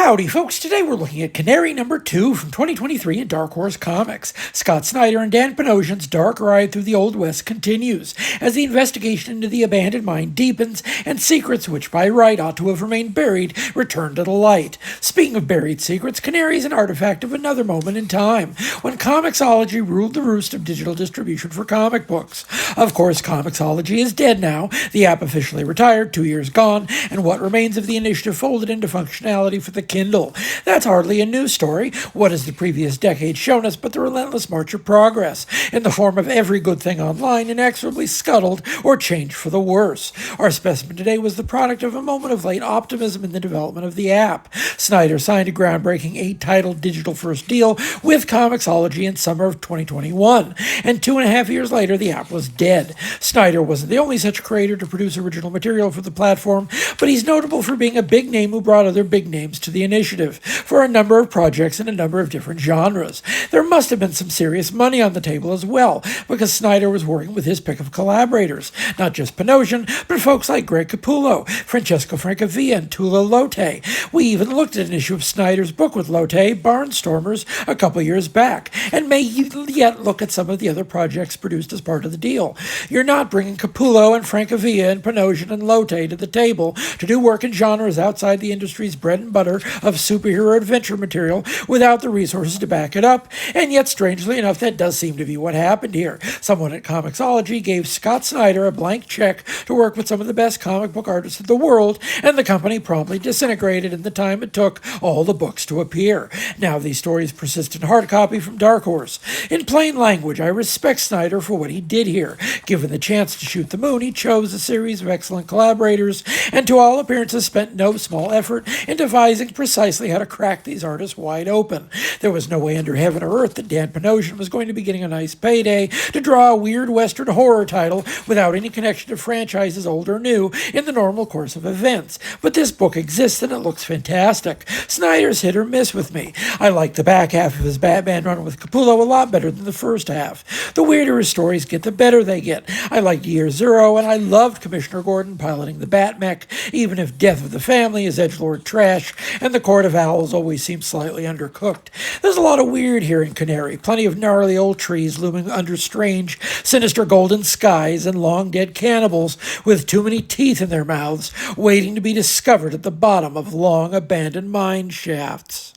Howdy, folks. Today we're looking at Canary #2 from 2023 in Dark Horse Comics. Scott Snyder and Dan Panosian's dark ride through the Old West continues as the investigation into the abandoned mine deepens and secrets which by right ought to have remained buried return to the light. Speaking of buried secrets, Canary is an artifact of another moment in time when Comixology ruled the roost of digital distribution for comic books. Of course, Comixology is dead now, the app officially retired, 2 years gone, and what remains of the initiative folded into functionality for the Kindle. That's hardly a news story. What has the previous decade shown us but the relentless march of progress, in the form of every good thing online inexorably scuttled or changed for the worse? Our specimen today was the product of a moment of late optimism in the development of the app. Snyder signed a groundbreaking 8-title digital-first deal with Comixology in summer of 2021, and 2.5 years later the app was dead. Snyder wasn't the only such creator to produce original material for the platform, but he's notable for being a big name who brought other big names to the initiative for a number of projects in a number of different genres. There must have been some serious money on the table as well, because Snyder was working with his pick of collaborators, not just Panosian, but folks like Greg Capullo, Francesco Francavilla, and Tula Lotay. We even looked at an issue of Snyder's book with Lotay, Barnstormers, a couple years back, and may yet look at some of the other projects produced as part of the deal. You're not bringing Capullo and Francavilla and Panosian and Lotay to the table to do work in genres outside the industry's bread and butter of superhero adventure material without the resources to back it up, and yet strangely enough that does seem to be what happened here. Someone at Comixology gave Scott Snyder a blank check to work with some of the best comic book artists in the world, and the company promptly disintegrated in the time it took all the books to appear. Now these stories persist in hard copy from Dark Horse. In plain language, I respect Snyder for what he did here. Given the chance to shoot the moon, he chose a series of excellent collaborators, and to all appearances spent no small effort in devising precisely how to crack these artists wide open. There was no way under heaven or earth that Dan Panosian was going to be getting a nice payday to draw a weird Western horror title without any connection to franchises old or new in the normal course of events. But this book exists and it looks fantastic. Snyder's hit or miss with me. I like the back half of his Batman run with Capullo a lot better than the first half. The weirder his stories get, the better they get. I liked Year Zero, and I loved Commissioner Gordon piloting the Batmech, even if Death of the Family is edgelord trash, and the Court of Owls always seems slightly undercooked. There's a lot of weird here in Canary, plenty of gnarly old trees looming under strange, sinister golden skies, and long-dead cannibals with too many teeth in their mouths, waiting to be discovered at the bottom of long-abandoned mine shafts.